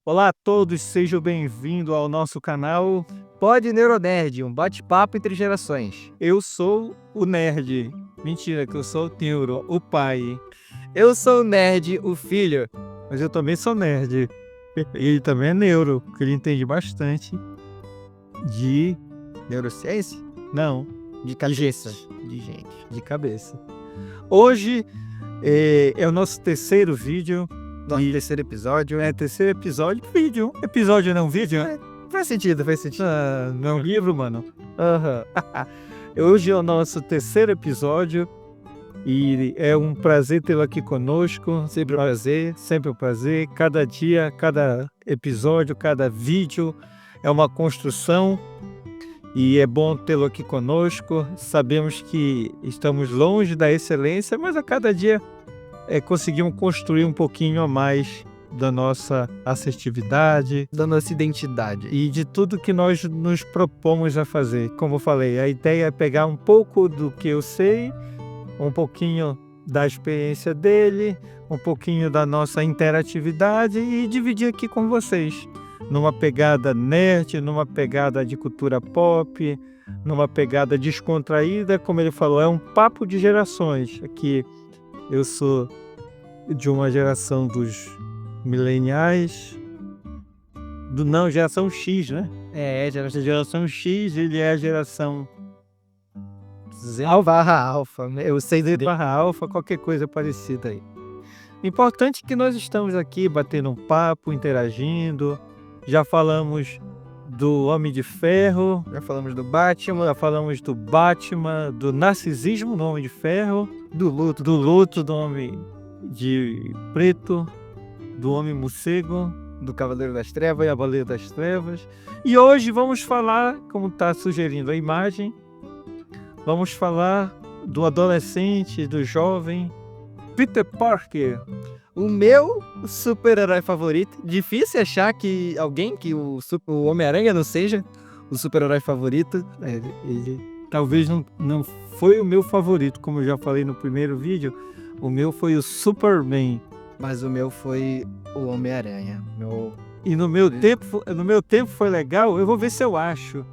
Olá a todos, sejam bem-vindos ao nosso canal. Pod Neuronerd, um bate-papo entre gerações. Eu sou o Nerd. Mentira, que eu sou o Neuro, o pai. Eu sou o Nerd, o filho. Mas eu também sou nerd. Ele também é neuro, porque ele entende bastante de... Neurociência? Não, De cabeça. de gente, de cabeça. Hoje é o nosso terceiro vídeo. Nosso terceiro episódio. Terceiro episódio, vídeo. Episódio não vídeo, né? Faz sentido, faz sentido. Não é um livro, mano. Aham. Hoje é o nosso terceiro episódio e é um prazer tê-lo aqui conosco. Sempre um prazer. Cada dia, cada episódio, cada vídeo é uma construção e é bom tê-lo aqui conosco. Sabemos que estamos longe da excelência, mas a cada dia conseguimos construir um pouquinho a mais da nossa assertividade, Da nossa identidade. e de tudo que nós nos propomos a fazer. Como eu falei, a ideia é pegar um pouco do que eu sei, um pouquinho da experiência dele, um pouquinho da nossa interatividade e dividir aqui com vocês. Numa pegada nerd, numa pegada de cultura pop, numa pegada descontraída, como ele falou, é um papo de gerações. Aqui eu sou de uma geração dos mileniais, geração X, né? Geração X, ele é a geração Z/Alfa. Eu sei Z barra alfa, qualquer coisa parecida aí. Importante que nós estamos aqui batendo um papo, interagindo. Já falamos do Homem de Ferro, Já falamos do Batman, já falamos do Batman, do narcisismo do Homem de Ferro, do luto. do luto do Homem de Preto, do Homem Morcego, Do Cavaleiro das Trevas. Cavaleiro das Trevas. E hoje vamos falar, como está sugerindo a imagem, vamos falar do adolescente, do jovem Peter Parker. O meu super-herói favorito. Difícil achar que alguém que o Homem-Aranha não seja o super-herói favorito. Ele talvez não foi o meu favorito, como eu já falei no primeiro vídeo. O meu foi o Superman. Mas o meu foi o Homem-Aranha. E no meu tempo foi legal, eu vou ver se eu acho.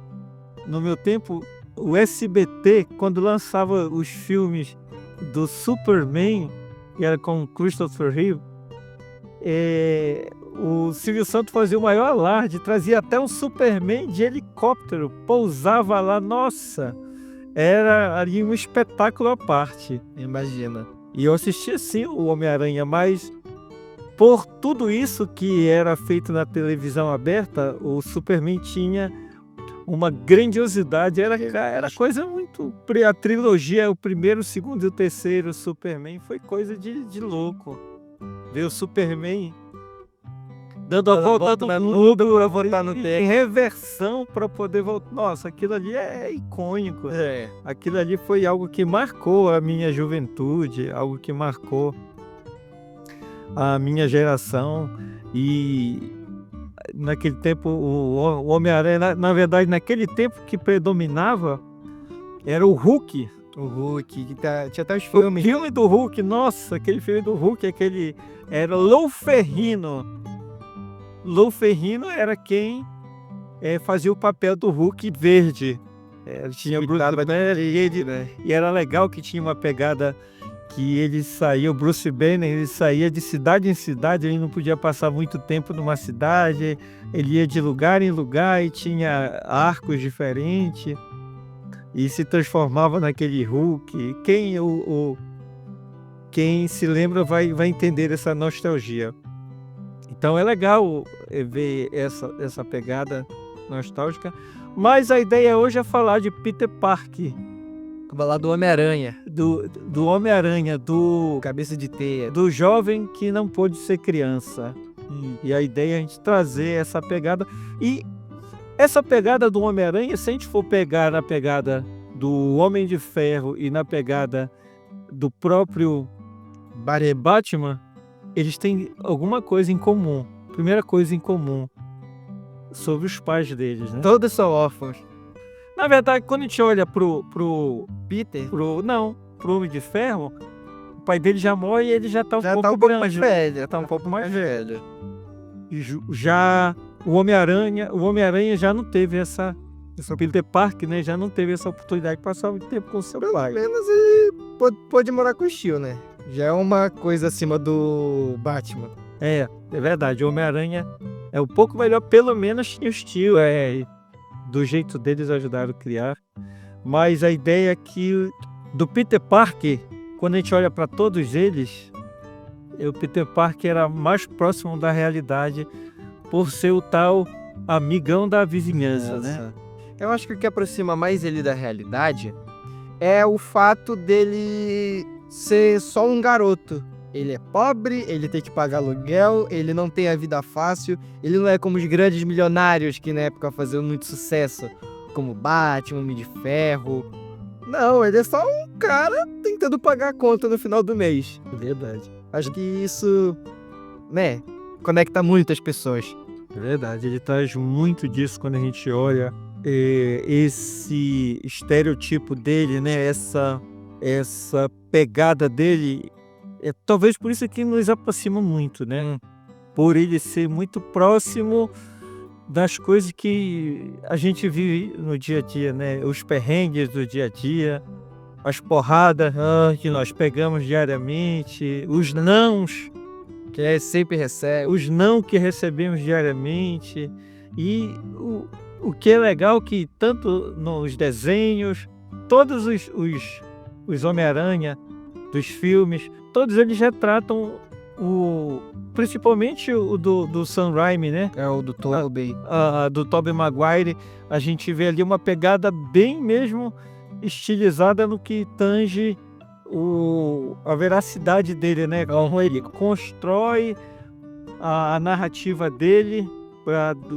No meu tempo, o SBT, quando lançava os filmes do Superman, que era com Christopher Reeve, o Silvio Santos fazia o maior alarde, trazia até um Superman de helicóptero, pousava lá, nossa, era ali um espetáculo à parte. Imagina. E eu assistia sim o Homem-Aranha, mas por tudo isso que era feito na televisão aberta, o Superman tinha uma grandiosidade, era coisa muito... A trilogia, o primeiro, o segundo e o terceiro Superman foi coisa de louco. Ver o Superman dando a volta no mundo, voltar no tempo. em reversão para poder voltar. Nossa, aquilo ali é icônico. Aquilo ali foi algo que marcou a minha juventude, algo que marcou a minha geração. E naquele tempo o Homem-Aranha, na verdade, naquele tempo que predominava era o Hulk. O Hulk, que tinha até os O filmes. filme do Hulk, nossa, aquele filme do Hulk, era Lou Ferrigno. Lou Ferrigno era quem fazia o papel do Hulk verde. Tinha o Bruce Banner e era legal que tinha uma pegada que ele saía, o Bruce Banner, ele saía de cidade em cidade, ele não podia passar muito tempo numa cidade, ele ia de lugar em lugar e tinha arcos diferentes e se transformava naquele Hulk. Quem se lembra vai entender essa nostalgia. Então é legal ver essa pegada nostálgica, mas a ideia hoje é falar de Peter Parker, Falar do Homem-Aranha. do Homem-Aranha, do Cabeça de teia. jovem que não pôde ser criança. E a ideia é a gente trazer essa pegada. E essa pegada do Homem-Aranha, se a gente for pegar na pegada do Homem de Ferro e na pegada do próprio Batman, eles têm alguma coisa em comum. Primeira coisa em comum sobre os pais deles, né? Todos são órfãos. Na verdade, quando a gente olha pro Peter Homem de Ferro, o pai dele já morre e ele já tá um já pouco tá um pouco grande. mais velho. Já tá um pouco mais velho. Já o Homem-Aranha já não teve essa Peter Parker, né, já não teve essa oportunidade de passar muito tempo com seu Pelo pai. menos ele pode morar com o tio, né? Já é uma coisa acima do Batman. É verdade, o Homem-Aranha é um pouco melhor, pelo menos tinha os tios, do jeito deles ajudaram a criar. Mas a ideia é que do Peter Parker, quando a gente olha para todos eles, o Peter Parker era mais próximo da realidade por ser o tal amigão da vizinhança, né? Eu acho que o que aproxima mais ele da realidade é o fato dele ser só um garoto. Ele é pobre, ele tem que pagar aluguel, ele não tem a vida fácil, ele não é como os grandes milionários que na época faziam muito sucesso, como Batman, Homem de Ferro. Não, ele é só um cara tentando pagar a conta no final do mês. Verdade. Acho que isso, né, conecta muito as pessoas. É verdade, ele traz muito disso quando a gente olha esse estereotipo dele, né? Essa pegada dele. Talvez por isso que nos aproxima muito, né? Por ele ser muito próximo das coisas que a gente vive no dia a dia, né? Os perrengues do dia a dia, as porradas que nós pegamos diariamente, os nãos que sempre recebe, os não que recebemos diariamente. E o que é legal que tanto nos desenhos, todos os Homem-Aranha dos filmes, todos eles retratam principalmente o do Sam Raimi, né? É o do Tobey. Do Tobey Maguire, a gente vê ali uma pegada bem mesmo estilizada no que tange a veracidade dele, né? Como ele constrói a narrativa dele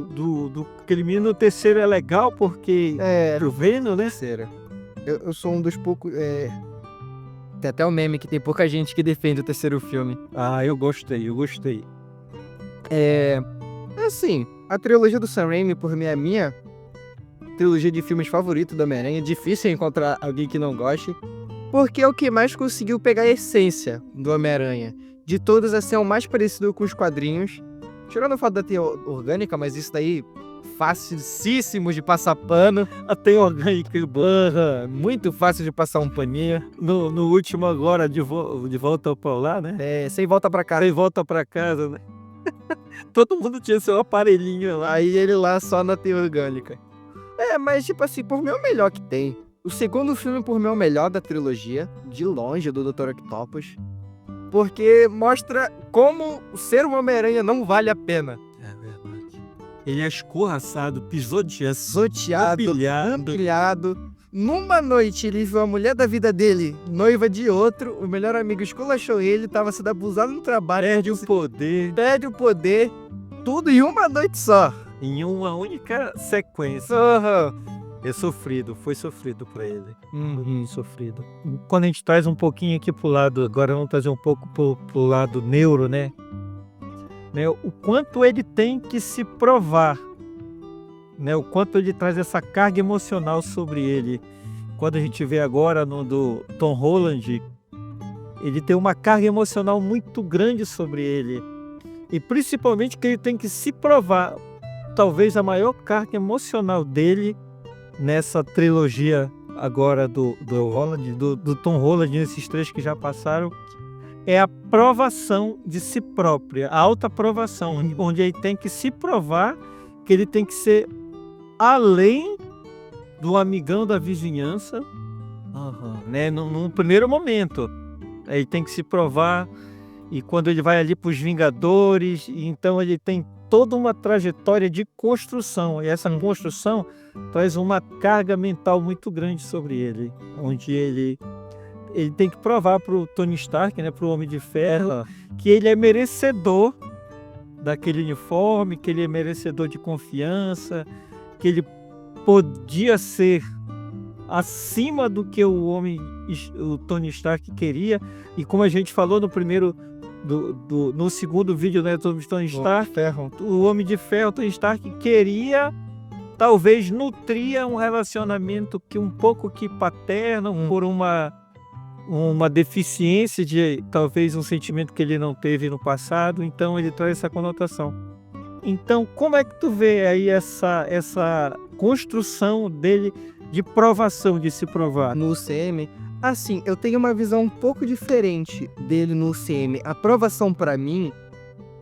do crime. No terceiro é legal porque pro Venom, né? Eu sou um dos poucos. Tem até o meme que tem pouca gente que defende o terceiro filme. Eu gostei. Assim, a trilogia do Sam Raimi, por mim, é a minha trilogia de filmes favorito do Homem-Aranha. É difícil encontrar alguém que não goste, porque é o que mais conseguiu pegar a essência do Homem-Aranha. De todos, assim, é o mais parecido com os quadrinhos. Tirando o fato da teia orgânica, mas isso daí facilíssimo de passar pano. A teia orgânica, muito fácil de passar um paninho. No último agora, de volta para lá, né? Sem volta pra casa. Sem volta pra casa, né? Todo mundo tinha seu aparelhinho lá. Aí ele lá só na teia orgânica. Mas tipo assim, por mim é o melhor que tem. O segundo filme, por mim, é o melhor da trilogia, de longe, do Dr. Octopus. Porque mostra como ser um Homem-Aranha não vale a pena. É verdade. Ele é escorraçado, pisoteado, humilhado. Numa noite, ele viu a mulher da vida dele, noiva de outro, o melhor amigo esculachou ele, tava sendo abusado no trabalho. Perde o poder, tudo em uma noite só. Em uma única sequência. Foi sofrido pra ele. Sofrido. Quando a gente traz um pouquinho aqui pro lado, agora vamos trazer um pouco pro lado neuro, né? O quanto ele tem que se provar, né? O quanto ele traz essa carga emocional sobre ele. Quando a gente vê agora no do Tom Holland, ele tem uma carga emocional muito grande sobre ele. E principalmente que ele tem que se provar. Talvez a maior carga emocional dele nessa trilogia agora do Tom Holland, nesses três que já passaram, é a provação de si própria, a autoaprovação, onde ele tem que se provar que ele tem que ser além do amigão da vizinhança, né? Num primeiro momento, ele tem que se provar, e quando ele vai ali para os Vingadores, então ele tem toda uma trajetória de construção, e essa construção traz uma carga mental muito grande sobre ele, onde ele tem que provar para o Tony Stark, né, para o Homem de Ferro, que ele é merecedor daquele uniforme, que ele é merecedor de confiança, que ele podia ser acima do que o Tony Stark queria. E como a gente falou no primeiro no segundo vídeo, né, do Tony Stark, o Homem de Ferro, Tony Stark queria, talvez nutria um relacionamento que um pouco que paterno, por uma deficiência de talvez um sentimento que ele não teve no passado. Então ele traz essa conotação. Então, como é que tu vê aí essa construção dele de provação, de se provar? No UCM, assim, eu tenho uma visão um pouco diferente dele no UCM. A aprovação pra mim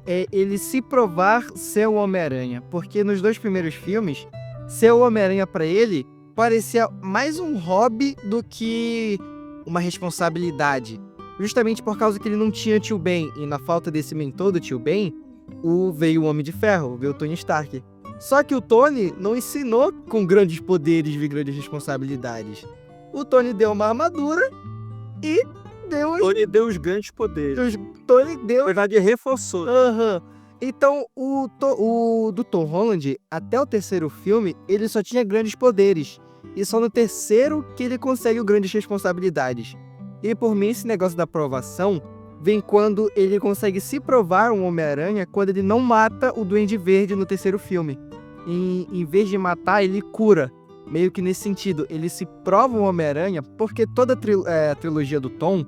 é ele se provar ser o Homem-Aranha, porque nos 2 primeiros filmes, ser o Homem-Aranha pra ele parecia mais um hobby do que uma responsabilidade. Justamente por causa que ele não tinha tio Ben, e na falta desse mentor do tio Ben, veio o Homem de Ferro, veio o Tony Stark. Só que o Tony não ensinou com grandes poderes e grandes responsabilidades. O Tony deu uma armadura e deu... Tony deu os grandes poderes. Tony Na deu... verdade, reforçou. Aham. Então, o do Tom Holland, até o 3º filme, ele só tinha grandes poderes. E só no 3º que ele consegue grandes responsabilidades. E por mim, esse negócio da aprovação vem quando ele consegue se provar um Homem-Aranha quando ele não mata o Duende Verde no 3º filme. E, em vez de matar, ele cura. Meio que nesse sentido, ele se prova um Homem-Aranha porque toda a trilogia do Tom,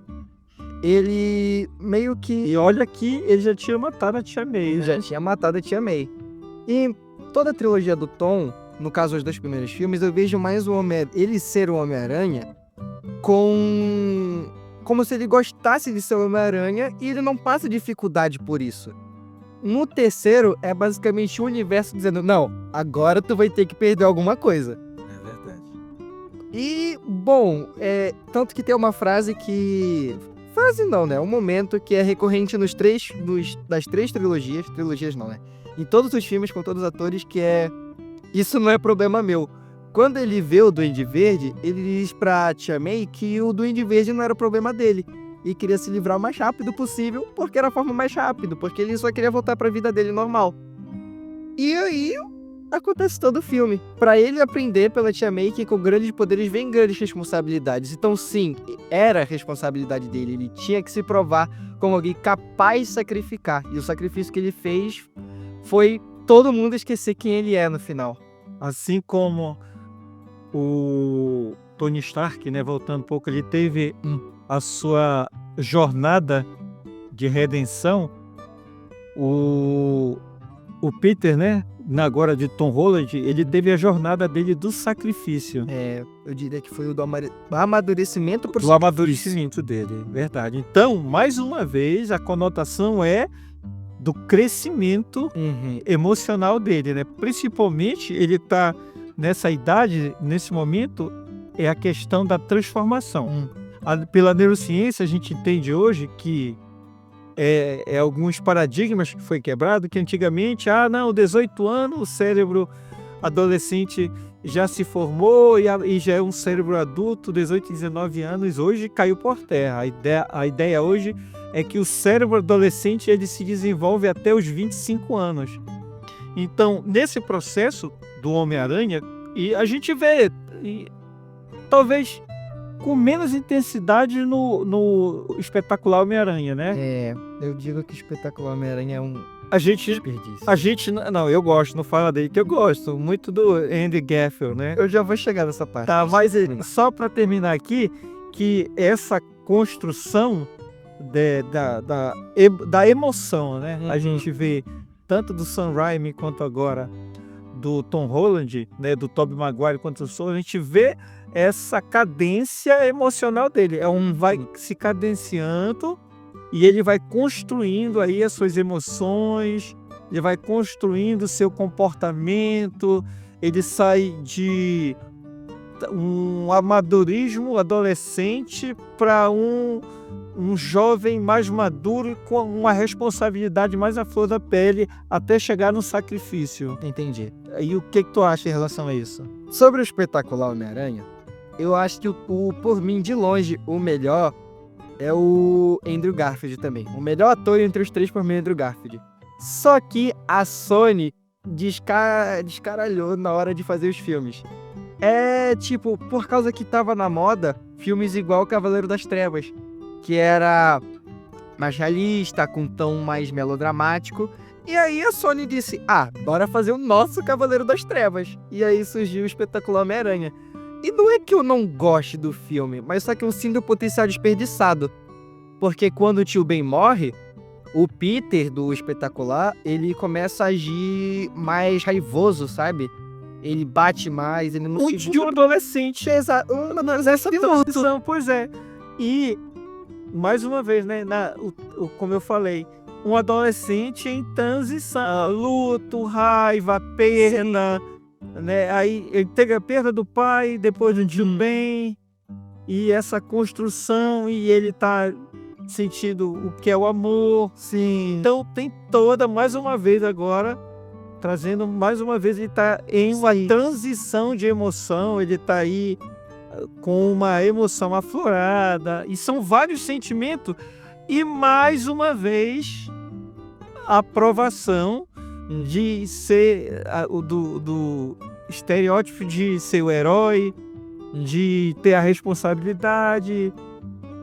ele meio que... E olha que ele já tinha matado a Tia May, né? já tinha matado a Tia May. E toda a trilogia do Tom, no caso os 2 primeiros filmes, eu vejo mais ele ser o Homem-Aranha como se ele gostasse de ser o Homem-Aranha e ele não passa dificuldade por isso. No 3º, é basicamente o universo dizendo, não, agora tu vai ter que perder alguma coisa. É verdade. E, bom, tanto que tem uma frase que... Frase não, né? Um momento que é recorrente das 3 trilogias não, né? Em todos os filmes, com todos os atores, que é... Isso não é problema meu. Quando ele vê o Duende Verde, ele diz pra Tia May que o Duende Verde não era o problema dele. E queria se livrar o mais rápido possível, porque era a forma mais rápida, porque ele só queria voltar pra vida dele normal. E aí, acontece todo o filme. Pra ele aprender pela Tia May que com grandes poderes vem grandes responsabilidades. Então sim, era a responsabilidade dele. Ele tinha que se provar como alguém capaz de sacrificar. E o sacrifício que ele fez foi todo mundo esquecer quem ele é no final. Assim como o Tony Stark, né, voltando um pouco, ele teve a sua jornada de redenção. O Peter, né, agora de Tom Holland, ele teve a jornada dele do sacrifício. Eu diria que foi o do amadurecimento pro do amadurecimento dele, verdade. Então, mais uma vez, a conotação é do crescimento emocional dele, né? Principalmente, ele tá nessa idade, nesse momento, é a questão da transformação. Pela neurociência, a gente entende hoje que alguns paradigmas que foi quebrado, que antigamente, 18 anos, o cérebro adolescente já se formou e já é um cérebro adulto, 18, 19 anos, hoje caiu por terra. A ideia hoje é que o cérebro adolescente ele se desenvolve até os 25 anos. Então, nesse processo do Homem-Aranha, e a gente vê, talvez com menos intensidade no espetacular Homem-Aranha, né? Eu digo que o espetacular Homem-Aranha é um desperdício. Não, eu gosto, não fala dele, que eu gosto muito do Andy Garfield, né? Eu já vou chegar nessa parte. Tá, mas só para terminar aqui, que essa construção da emoção, né? A gente vê tanto do Sam Raimi quanto agora do Tom Holland, né? Do Tobey Maguire quanto do Sam, a gente vê essa cadência emocional dele. Vai se cadenciando e ele vai construindo aí as suas emoções, ele vai construindo o seu comportamento, ele sai de um amadurismo adolescente para um jovem mais maduro com uma responsabilidade mais à flor da pele até chegar no sacrifício. Entendi. E o que tu acha em relação a isso? Sobre o espetacular Homem-Aranha, eu acho que por mim, de longe, o melhor é o Andrew Garfield também. O melhor ator entre os 3 por mim é Andrew Garfield. Só que a Sony descaralhou na hora de fazer os filmes. Por causa que tava na moda, filmes igual Cavaleiro das Trevas, que era mais realista, com um tom mais melodramático. E aí a Sony disse, bora fazer o nosso Cavaleiro das Trevas. E aí surgiu o espetacular Homem-Aranha. E não é que eu não goste do filme, mas só que eu sinto o potencial desperdiçado. Porque quando o tio Ben morre, O Peter, do Espetacular, ele começa a agir mais raivoso, sabe? Ele bate mais, ele não... De um adolescente. Mas essa Transição, pois é. E, mais uma vez, né, como eu falei, um adolescente em transição. Luto, raiva, pena, né? Aí ele teve a perda do pai, depois de um bem, e essa construção, e ele tá sentindo o que é o amor. Sim. Então tem toda, mais uma vez agora, trazendo mais uma vez, ele tá em uma transição de emoção, ele tá aí com uma emoção aflorada, e são vários sentimentos, e mais uma vez a aprovação de ser do estereótipo de ser o herói, de ter a responsabilidade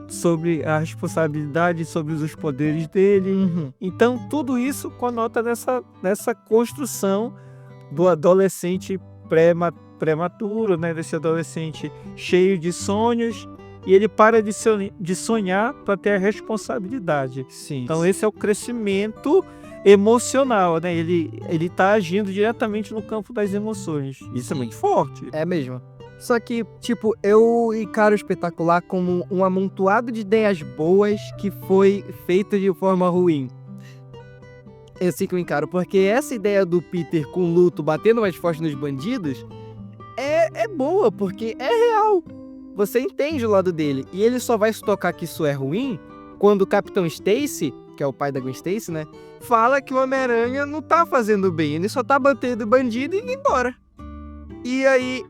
sobre os poderes dele. Então tudo isso conota nessa construção do adolescente prematuro, né? Desse adolescente cheio de sonhos, e ele para de sonhar para ter a responsabilidade. Sim. Então esse é o crescimento emocional, né? Ele tá agindo diretamente no campo das emoções. Isso é muito forte. É mesmo. Só que, tipo, eu encaro o Espetacular como um amontoado de ideias boas que foi feito de forma ruim. Eu sei que eu encaro, porque essa ideia do Peter com luto batendo mais forte nos bandidos é boa, porque é real. Você entende o lado dele. E ele só vai se tocar que isso é ruim quando o Capitão Stacy, que é o pai da Gwen Stacy, né, fala que o Homem-Aranha não tá fazendo bem, ele só tá batendo bandido e indo embora. E aí,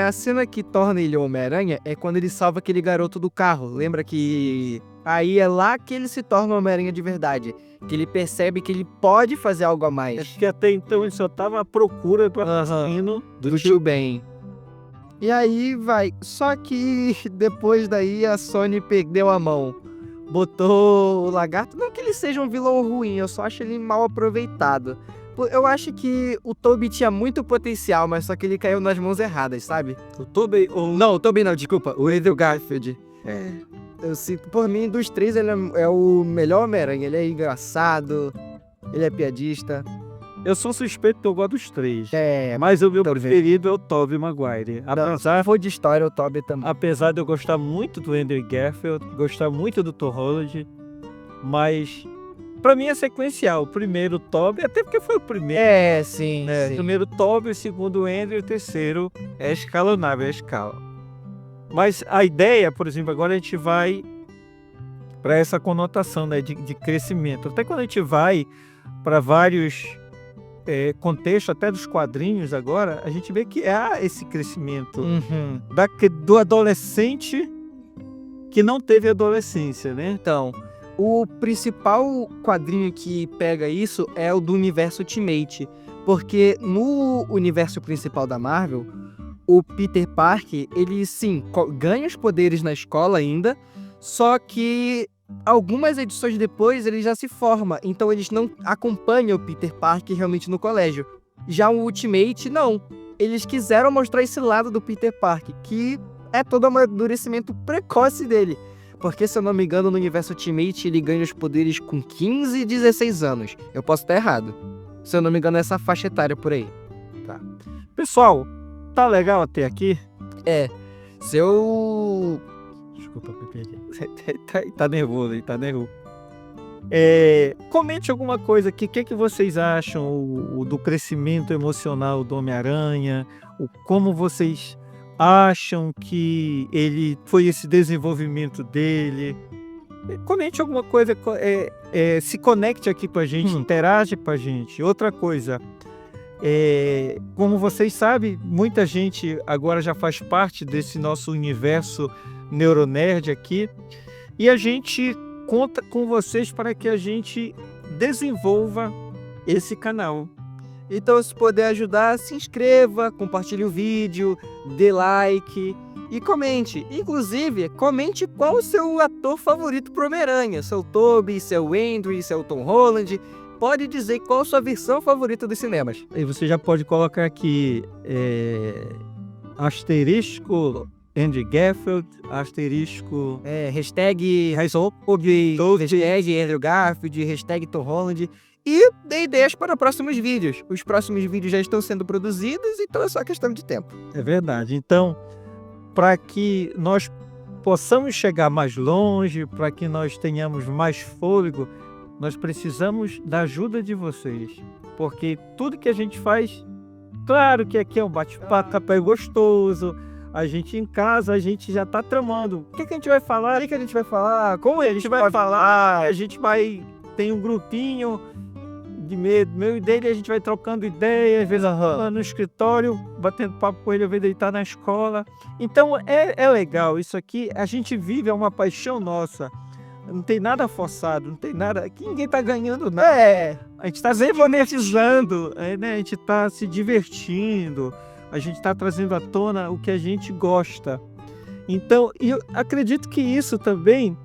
a cena que torna ele o Homem-Aranha é quando ele salva aquele garoto do carro. Lembra que aí é lá que ele se torna o Homem-Aranha de verdade. Que ele percebe que ele pode fazer algo a mais. Acho que até então ele só tava à procura do assassino do tio Ben. E aí vai. Só que depois daí a Sony perdeu a mão. Botou o Lagarto. Não que ele seja um vilão ruim, eu só acho ele mal aproveitado. Eu acho que o Tobey tinha muito potencial, mas só que ele caiu nas mãos erradas, sabe? O Tobey ou... Não, o Tobey não, desculpa. O Andrew Garfield. Eu sinto, por mim, dos três, ele é o melhor Homem-Aranha. Ele é engraçado, ele é piadista. Eu sou suspeito que eu gosto dos três. É, Mas o meu preferido é o Tobey Maguire. Apesar de história, o Tobey também. Apesar de eu gostar muito do Andrew Garfield, gostar muito do Tom Holland, mas pra mim é sequencial. O primeiro o Tobey, até porque foi o primeiro. Sim, né? sim. O primeiro Tobey, o segundo o Andrew, o terceiro é escalonável, é escala. Mas a ideia, por exemplo, agora a gente vai para essa conotação, né, de crescimento. Até quando a gente vai para vários contextos, até dos quadrinhos agora, a gente vê que há esse crescimento do adolescente que não teve adolescência, né? Então, o principal quadrinho que pega isso é o do universo Ultimate. Porque no universo principal da Marvel, o Peter Parker, ele sim, ganha os poderes na escola ainda, só que algumas edições depois ele já se forma, então eles não acompanham o Peter Parker realmente no colégio. Já o Ultimate, não. Eles quiseram mostrar esse lado do Peter Parker, que é todo o amadurecimento precoce dele. Porque, se eu não me engano, no universo Ultimate ele ganha os poderes com 15 e 16 anos. Eu posso estar errado. Se eu não me engano, é essa faixa etária por aí. Tá. Pessoal, tá legal até aqui? Se eu... Desculpa, Pepe. Tá nervoso aí, tá nervoso. Comente alguma coisa aqui. O que vocês acham do crescimento emocional do Homem-Aranha? Como vocês acham que ele foi esse desenvolvimento dele? Comente alguma coisa, se conecte aqui com a gente, interage com a gente. Outra coisa, como vocês sabem, muita gente agora já faz parte desse nosso universo Neuronerd aqui, e a gente conta com vocês para que a gente desenvolva esse canal. Então, se puder ajudar, se inscreva, compartilhe o vídeo, dê like e comente. Inclusive, comente qual o seu ator favorito pro Homem-Aranha. Seu Tobey, seu Andrew, seu Tom Holland. Pode dizer qual a sua versão favorita dos cinemas. E você já pode colocar aqui asterisco Andy Garfield, asterisco... Hashtag Hashtag hashtag Andrew Garfield, hashtag Tom Holland. E dei ideias para próximos vídeos. Os próximos vídeos já estão sendo produzidos, então é só questão de tempo. É verdade. Então, para que nós possamos chegar mais longe, para que nós tenhamos mais fôlego, nós precisamos da ajuda de vocês. Porque tudo que a gente faz, claro que aqui é um bate-papo gostoso, a gente em casa, a gente já está tramando. O que a gente vai falar? O que a gente vai falar? Como A gente vai falar, a gente vai... Tem um grupinho de meu e dele, a gente vai trocando ideias, às vezes lá no escritório, batendo papo com ele, às vezes ele tá na escola. Então é legal, isso aqui a gente vive, é uma paixão nossa. Não tem nada forçado, não tem nada, aqui ninguém tá ganhando nada. A gente tá sempre monetizando, né? A gente tá se divertindo, a gente tá trazendo à tona o que a gente gosta. Então, eu acredito que isso também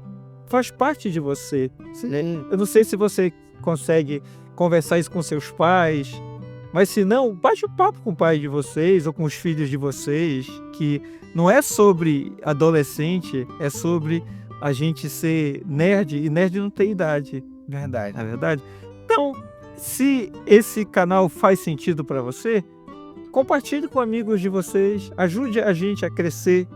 faz parte de você. Sim. Eu não sei se você consegue conversar isso com seus pais, mas se não, bate o papo com o pai de vocês ou com os filhos de vocês, que não é sobre adolescente, é sobre a gente ser nerd, e nerd não tem idade. Verdade. Não é verdade? Então, se esse canal faz sentido para você, compartilhe com amigos de vocês, ajude a gente a crescer.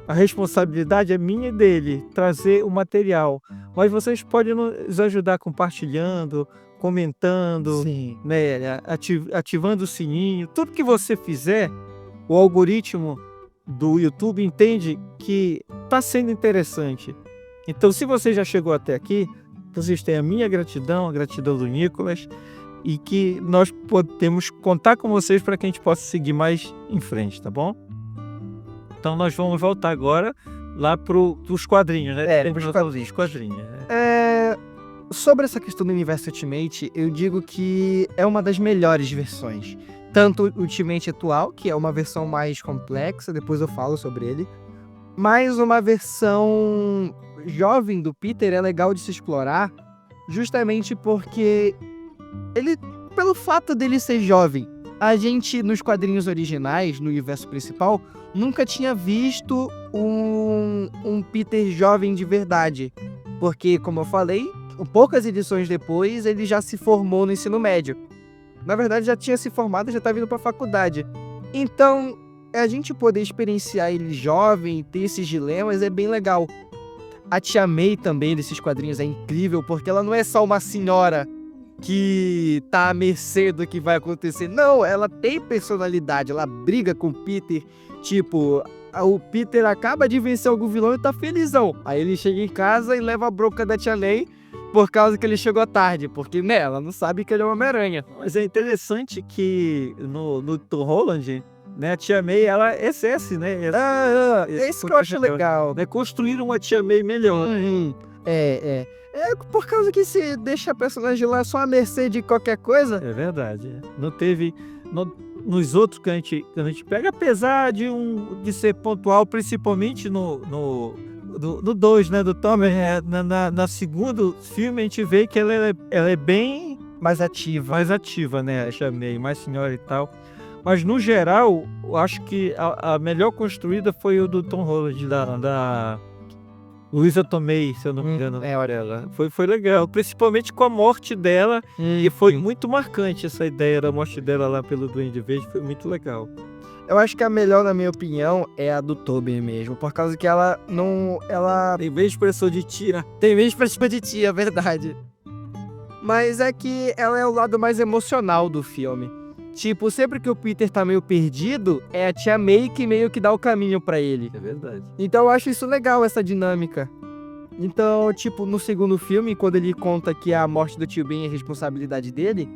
A responsabilidade é minha e dele, trazer o material. Mas vocês podem nos ajudar compartilhando, comentando, Sim. né, ativando o sininho. Tudo que você fizer, o algoritmo do YouTube entende que está sendo interessante. Então, se você já chegou até aqui, vocês têm a minha gratidão, a gratidão do Nicolas, e que nós podemos contar com vocês para que a gente possa seguir mais em frente, tá bom? Então nós vamos voltar agora lá para os quadrinhos, né? Os quadrinhos. Né? Sobre essa questão do Universo Ultimate, eu digo que é uma das melhores versões. Tanto o Ultimate atual, que é uma versão mais complexa, depois eu falo sobre ele, mas uma versão jovem do Peter é legal de se explorar, justamente porque ele, pelo fato dele ser jovem, a gente, nos quadrinhos originais, no universo principal, nunca tinha visto um Peter jovem de verdade. Porque, como eu falei, poucas edições depois, ele já se formou no ensino médio. Na verdade, já tinha se formado, já estava indo para a faculdade. Então, a gente poder experienciar ele jovem, ter esses dilemas, é bem legal. A Tia May também, desses quadrinhos, é incrível, porque ela não é só uma senhora que tá à mercê do que vai acontecer. Não, ela tem personalidade, ela briga com o Peter, tipo, o Peter acaba de vencer algum vilão e tá felizão. Aí ele chega em casa e leva a bronca da Tia May por causa que ele chegou tarde, porque, né, ela não sabe que ele é uma Homem-Aranha. Mas é interessante que no Tom Holland, né, a Tia May, ela exerce, né? É isso que eu acho legal. Né, construir uma Tia May melhor. É por causa que se deixa a personagem lá só à mercê de qualquer coisa. É verdade. Não teve... nos outros que a gente pega, apesar de ser pontual, principalmente no 2, né, do Tom, na segundo filme a gente vê que ela é bem mais ativa, né, a Tia May, mais senhora e tal. Mas no geral, eu acho que a melhor construída foi o do Tom Holland, da Luisa Tomei, se eu não me engano. Olha ela. Foi legal, principalmente com a morte dela, e foi muito marcante essa ideia da morte dela lá pelo Duende Verde, foi muito legal. Eu acho que a melhor, na minha opinião, é a do Tobey mesmo, por causa que ela não... Tem bem expressão de tia. Tem bem expressão de tia, é verdade. Mas é que ela é o lado mais emocional do filme. Tipo, sempre que o Peter tá meio perdido, é a Tia May que meio que dá o caminho pra ele. É verdade. Então eu acho isso legal, essa dinâmica. Então, tipo, no segundo filme, quando ele conta que a morte do tio Ben é responsabilidade dele,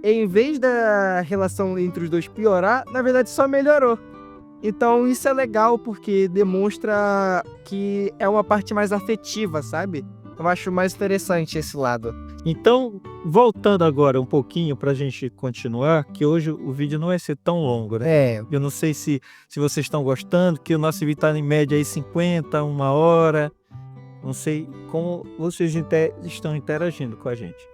em vez da relação entre os dois piorar, na verdade só melhorou. Então isso é legal porque demonstra que é uma parte mais afetiva, sabe? Eu acho mais interessante esse lado. Então, voltando agora um pouquinho pra gente continuar, que hoje o vídeo não vai ser tão longo, né? Eu não sei se vocês estão gostando, que o nosso vídeo tá em média aí 50, 1 hora. Não sei como vocês estão interagindo com a gente.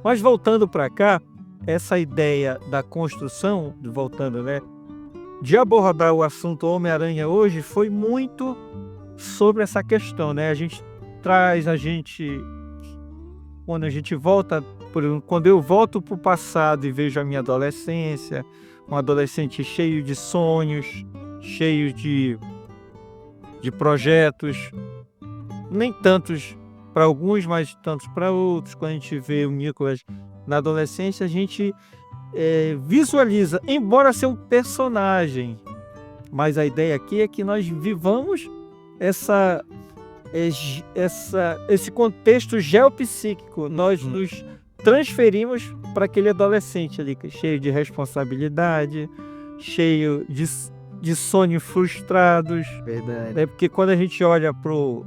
Mas voltando para cá, essa ideia da construção, voltando, né? de abordar o assunto Homem-Aranha hoje foi muito sobre essa questão, né? Quando a gente volta, quando eu volto para o passado e vejo a minha adolescência, um adolescente cheio de sonhos, cheio de projetos, nem tantos para alguns, mas tantos para outros. Quando a gente vê o Nicolas na adolescência, a gente visualiza, embora seja um personagem, mas a ideia aqui é que nós vivamos esse contexto geopsíquico, nós nos transferimos para aquele adolescente ali, cheio de responsabilidade, cheio de sonhos frustrados. Verdade. Porque quando a gente olha pro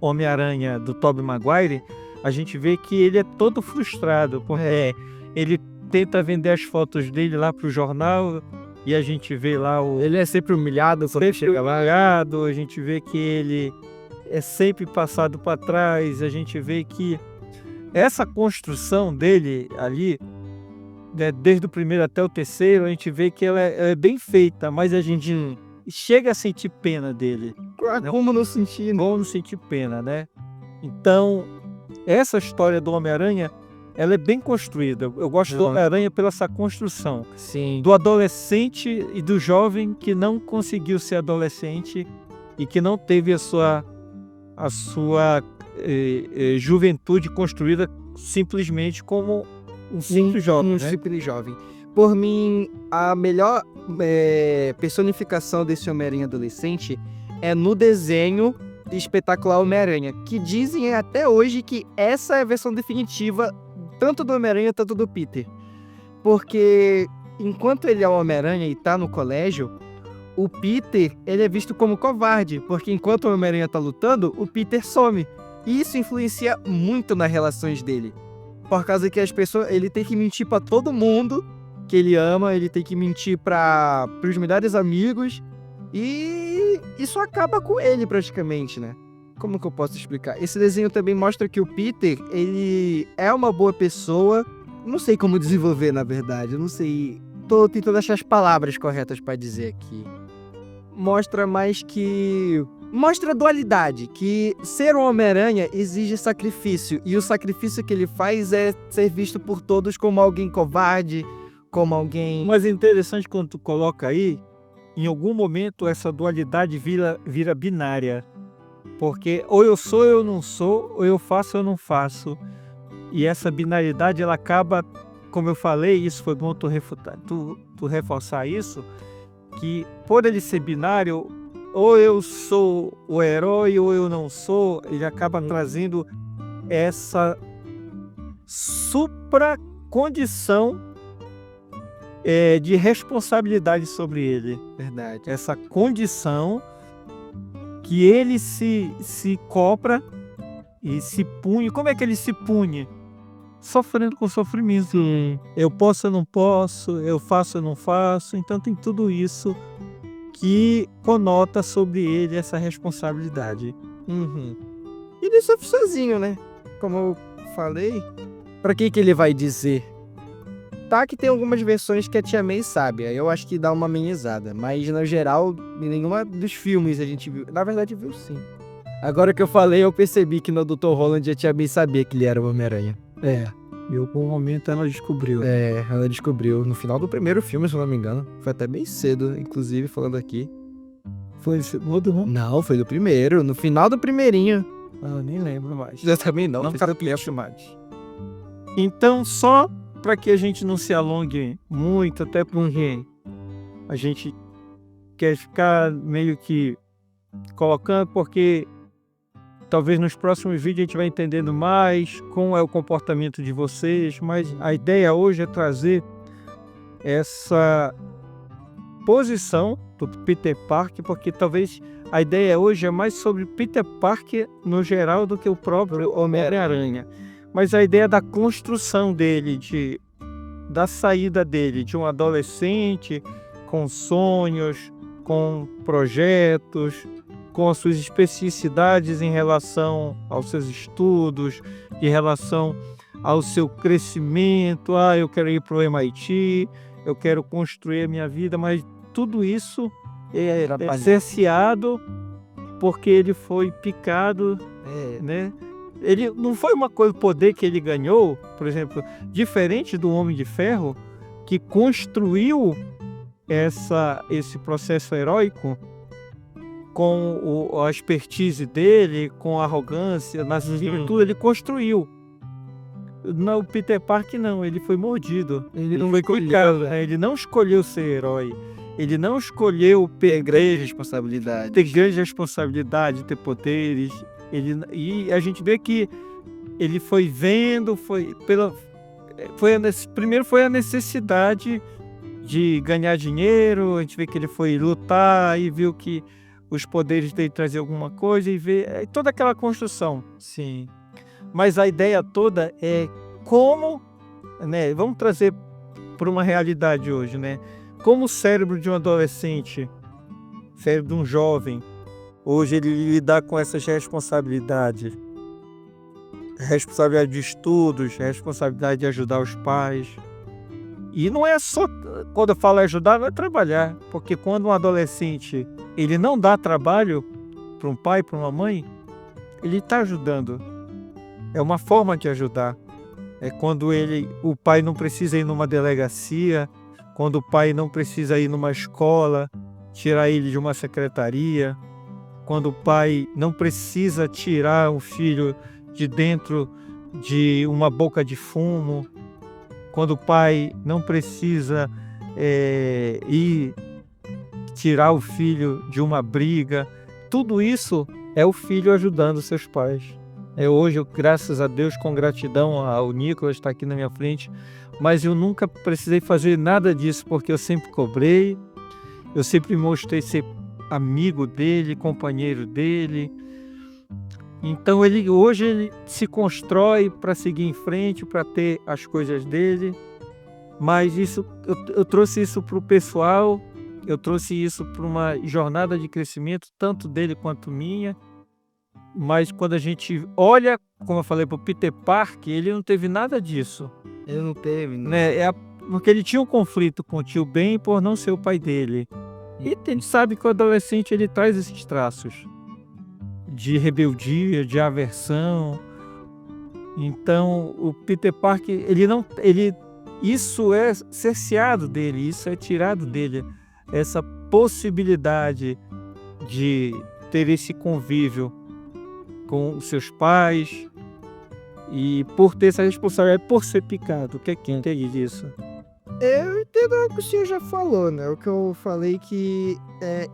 Homem-Aranha do Tobey Maguire, a gente vê que ele é todo frustrado, porque ele tenta vender as fotos dele lá pro jornal, e a gente vê lá Ele é sempre humilhado quando chega lá. a gente vê que ele é sempre passado para trás, a gente vê que essa construção dele ali, né, desde o primeiro até o terceiro, a gente vê que ela é bem feita, mas a gente chega a sentir pena dele. Como não sentir? Como não sentir pena, né? Então, essa história do Homem-Aranha, ela é bem construída. Eu gosto do Homem-Aranha pela essa construção. Sim. Do adolescente e do jovem que não conseguiu ser adolescente e que não teve a sua juventude construída simplesmente como um simples jovem. Um simples jovem. Por mim, a melhor personificação desse Homem-Aranha adolescente é no desenho de Espetacular Homem-Aranha, que dizem até hoje que essa é a versão definitiva tanto do Homem-Aranha, tanto do Peter. Porque enquanto ele é o Homem-Aranha e tá no colégio, o Peter, ele é visto como covarde, porque enquanto o Homem-Aranha tá lutando, o Peter some. E isso influencia muito nas relações dele. Por causa que ele tem que mentir pra todo mundo que ele ama, ele tem que mentir pros melhores amigos, e isso acaba com ele praticamente, né? Como que eu posso explicar? Esse desenho também mostra que o Peter, ele é uma boa pessoa. Não sei como desenvolver, na verdade. Eu não sei. Tô tentando achar as palavras corretas pra dizer aqui. Mostra mais que... Mostra a dualidade, que ser um Homem-Aranha exige sacrifício. E o sacrifício que ele faz é ser visto por todos como alguém covarde, como alguém... Mas é interessante quando tu coloca aí, em algum momento essa dualidade vira binária. Porque ou eu sou ou eu não sou, ou eu faço ou eu não faço. E essa binaridade, ela acaba, como eu falei, isso foi bom tu reforçar isso, que por ele ser binário, ou eu sou o herói ou eu não sou, ele acaba trazendo essa supracondição de responsabilidade sobre ele. Verdade. Essa condição que ele se cobra e se pune. Como é que ele se pune? Sofrendo com sofrimento. Sim. Eu posso, eu não posso, eu faço, eu não faço. Então tem tudo isso que conota sobre ele essa responsabilidade. E ele sofre sozinho, né? Como eu falei. Pra que ele vai dizer? Tá que tem algumas versões que a Tia May sabe, aí eu acho que dá uma amenizada. Mas, no geral, em nenhuma dos filmes a gente viu. Na verdade, viu sim. Agora que eu falei, eu percebi que no Dr. Holland a Tia May sabia que ele era o Homem-Aranha. Em algum momento ela descobriu. Ela descobriu no final do primeiro filme, se eu não me engano. Foi até bem cedo, inclusive, falando aqui. Foi o segundo, não? Não, foi do primeiro, no final do primeirinho. Eu nem lembro mais. Eu também não, Não foi ficar mais. Então, só para que a gente não se alongue muito, até porque a gente quer ficar meio que colocando, porque talvez nos próximos vídeos a gente vai entendendo mais como é o comportamento de vocês, mas a ideia hoje é trazer essa posição do Peter Parker, porque talvez a ideia hoje é mais sobre Peter Parker no geral do que o próprio Homem-Aranha. Mas a ideia da construção dele, da saída dele de um adolescente com sonhos, com projetos, com as suas especificidades em relação aos seus estudos, em relação ao seu crescimento. Eu quero ir para o MIT, eu quero construir a minha vida, mas tudo isso é Trabalho. cerceado porque ele foi picado, É, né? Ele não foi uma coisa, o poder que ele ganhou, por exemplo, diferente do Homem de Ferro, que construiu esse processo heróico com a expertise dele, com a arrogância, tudo ele construiu. Não, o Peter Parker não, ele foi mordido. ele não foi escolheu, picado, né? né? Ele não escolheu ser herói. Ele não escolheu Ter grande responsabilidade. ter grande responsabilidade, ter poderes. E a gente vê que ele foi vendo, primeiro foi a necessidade de ganhar dinheiro, a gente vê que ele foi lutar e viu que os poderes dele traziam alguma coisa e vê toda aquela construção. Sim. Mas a ideia toda é como, né, vamos trazer para uma realidade hoje, né? Como o cérebro de um adolescente, cérebro de um jovem, hoje ele lidar com essas responsabilidades. Responsabilidade de estudos, responsabilidade de ajudar os pais. E não é só, quando eu falo ajudar, não é trabalhar. Porque quando um adolescente ele não dá trabalho para um pai, para uma mãe, ele está ajudando. É uma forma de ajudar. É quando o pai não precisa ir numa delegacia, quando o pai não precisa ir numa escola, tirar ele de uma secretaria, quando o pai não precisa tirar um filho de dentro de uma boca de fumo, quando o pai não precisa ir tirar o filho de uma briga. Tudo isso é o filho ajudando seus pais. Hoje, graças a Deus, com gratidão ao Nicolas, está aqui na minha frente, mas eu nunca precisei fazer nada disso, porque eu sempre cobrei, eu sempre mostrei ser amigo dele, companheiro dele. Então hoje ele se constrói para seguir em frente, para ter as coisas dele, mas isso eu trouxe isso para o pessoal, eu trouxe isso para uma jornada de crescimento, tanto dele quanto minha. Mas quando a gente olha, como eu falei, para o Peter Parker, ele não teve nada disso, Ele não teve, né? né? Porque ele tinha um conflito com o tio Ben por não ser o pai dele. E a gente sabe que o adolescente ele traz esses traços de rebeldia, de aversão. Então, o Peter Parker, isso é cerceado dele, isso é tirado dele, essa possibilidade de ter esse convívio com os seus pais e por ter essa responsabilidade, por ser picado. O que é que entende disso? Eu entendo o que o senhor já falou, né? O que eu falei que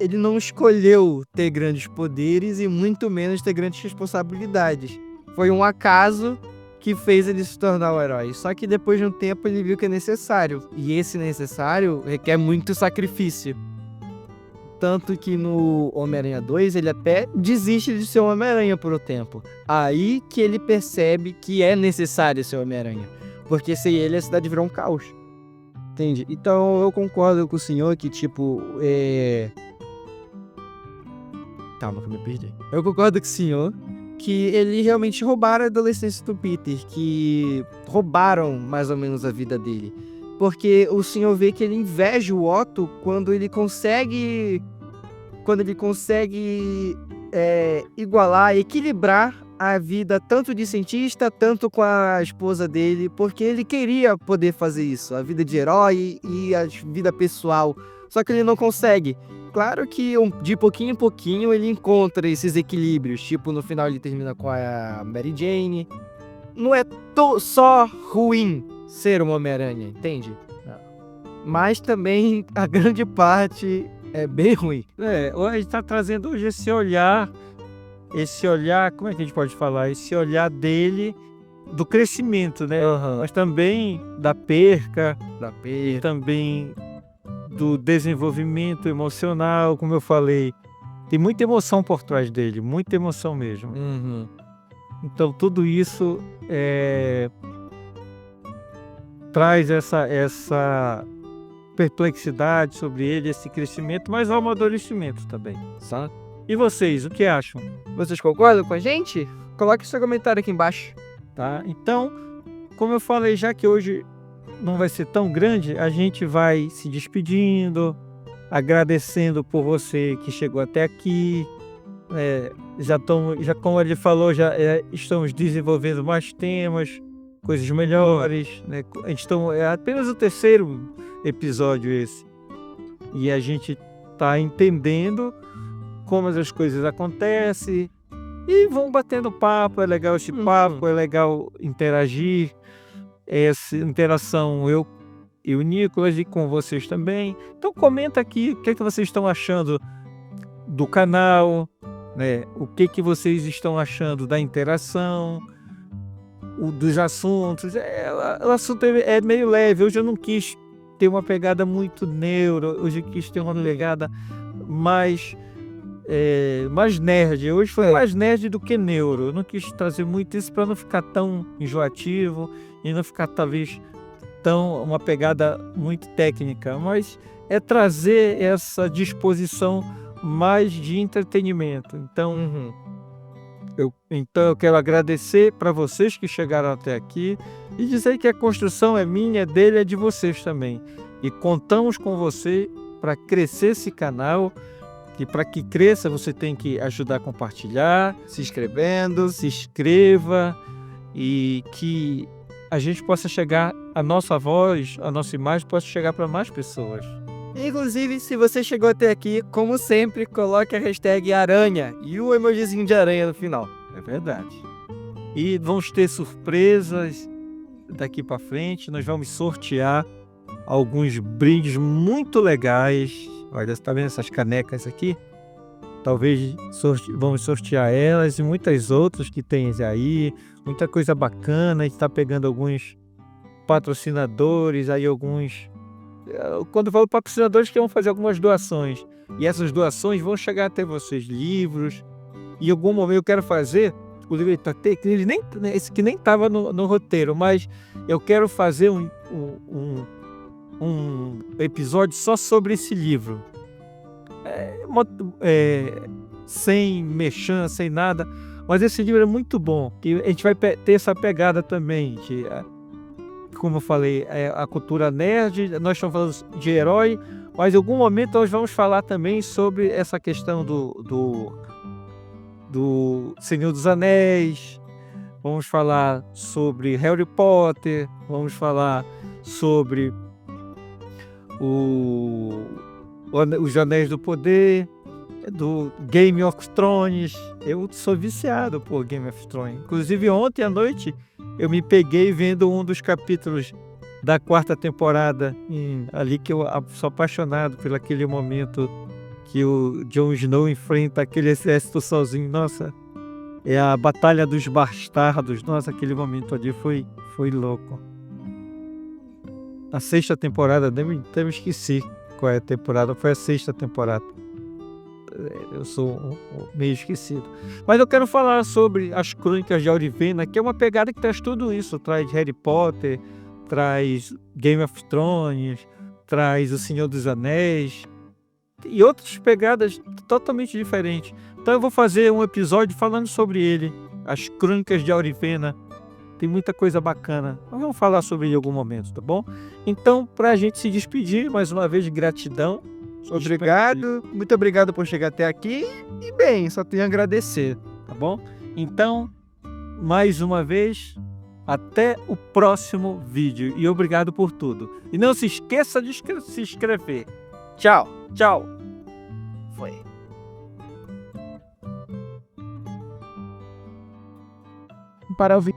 ele não escolheu ter grandes poderes e muito menos ter grandes responsabilidades. Foi um acaso que fez ele se tornar o herói. Só que depois de um tempo ele viu que é necessário. E esse necessário requer muito sacrifício. Tanto que no Homem-Aranha 2 ele até desiste de ser o Homem-Aranha por um tempo. Aí que ele percebe que é necessário ser o Homem-Aranha. Porque sem ele a cidade virou um caos. Entende? Então eu concordo com o senhor que, tipo, Calma que eu me perdi. Eu concordo com o senhor que ele realmente roubaram a adolescência do Peter, que roubaram mais ou menos a vida dele. Porque o senhor vê que ele inveja o Otto quando ele consegue igualar, equilibrar a vida tanto de cientista, tanto com a esposa dele, porque ele queria poder fazer isso, a vida de herói e a vida pessoal, só que ele não consegue. Claro que de pouquinho em pouquinho ele encontra esses equilíbrios, tipo no final ele termina com a Mary Jane. Não é só ruim ser um Homem-Aranha, entende? Mas também a grande parte é bem ruim. A gente está trazendo hoje esse olhar, como é que a gente pode falar? Esse olhar dele do crescimento, né? Mas também da perca, também do desenvolvimento emocional, como eu falei. Tem muita emoção por trás dele, muita emoção mesmo. Então tudo isso traz essa perplexidade sobre ele, esse crescimento, mas o amadurecimento também. Sabe? E vocês, o que acham? Vocês concordam com a gente? Coloque seu comentário aqui embaixo. Tá? Então, como eu falei, já que hoje não vai ser tão grande, a gente vai se despedindo, agradecendo por você que chegou até aqui. Já como ele falou, estamos desenvolvendo mais temas, coisas melhores, né? É apenas o terceiro episódio esse. E a gente está entendendo como as coisas acontecem e vão batendo papo. É legal esse papo, é legal interagir. Essa interação eu e o Nicolas e com vocês também. Então comenta aqui o que é que vocês estão achando do canal, né? O que vocês estão achando da interação, dos assuntos. O assunto é meio leve. Hoje eu não quis ter uma pegada muito neuro, hoje eu quis ter uma pegada mais nerd. Hoje foi mais nerd do que neuro. Eu não quis trazer muito isso para não ficar tão enjoativo e não ficar talvez tão uma pegada muito técnica, mas é trazer essa disposição mais de entretenimento. Então, eu quero agradecer para vocês que chegaram até aqui e dizer que a construção é minha, é dele, é de vocês também. E contamos com você para crescer esse canal. E para que cresça, você tem que ajudar a compartilhar, Se inscrevendo. se inscreva e que a gente possa chegar, a nossa voz, a nossa imagem possa chegar para mais pessoas. Inclusive, se você chegou até aqui, como sempre, coloque a hashtag aranha e o emojizinho de aranha no final. É verdade. E vamos ter surpresas daqui para frente. Nós vamos sortear alguns brindes muito legais. Olha, você tá vendo essas canecas aqui? Talvez vamos sortear elas e muitas outras que tem aí. Muita coisa bacana. A gente está pegando alguns patrocinadores, aí alguns... Quando eu falo patrocinadores, que vão fazer algumas doações. E essas doações vão chegar até vocês, livros. E em algum momento eu quero fazer, inclusive esse que nem estava no roteiro, mas eu quero fazer um episódio só sobre esse livro. Sem mexã, sem nada. Mas esse livro é muito bom. E a gente vai ter essa pegada também. Como eu falei, a cultura nerd. Nós estamos falando de herói. Mas em algum momento nós vamos falar também sobre essa questão do Senhor dos Anéis. Vamos falar sobre Harry Potter. Vamos falar sobre os Anéis do Poder, do Game of Thrones. Eu sou viciado por Game of Thrones. Inclusive ontem à noite eu me peguei vendo um dos capítulos da 4ª temporada, ali que eu sou apaixonado por aquele momento que o Jon Snow enfrenta aquele exército sozinho. Nossa, é a Batalha dos Bastardos. Nossa, aquele momento ali foi louco. A 6ª temporada, até me esqueci qual é a temporada, foi a 6ª temporada. Eu sou meio esquecido. Mas eu quero falar sobre as Crônicas de Aurivena, que é uma pegada que traz tudo isso. Traz Harry Potter, traz Game of Thrones, traz O Senhor dos Anéis e outras pegadas totalmente diferentes. Então eu vou fazer um episódio falando sobre ele, as Crônicas de Aurivena. Tem muita coisa bacana. Nós vamos falar sobre ele em algum momento, tá bom? Então, para a gente se despedir, mais uma vez, gratidão. Obrigado, muito obrigado por chegar até aqui. E bem, só tenho a agradecer. Tá bom? Então, mais uma vez, até o próximo vídeo. E obrigado por tudo. E não se esqueça de se inscrever. Tchau. Tchau. Foi. Para ouvir.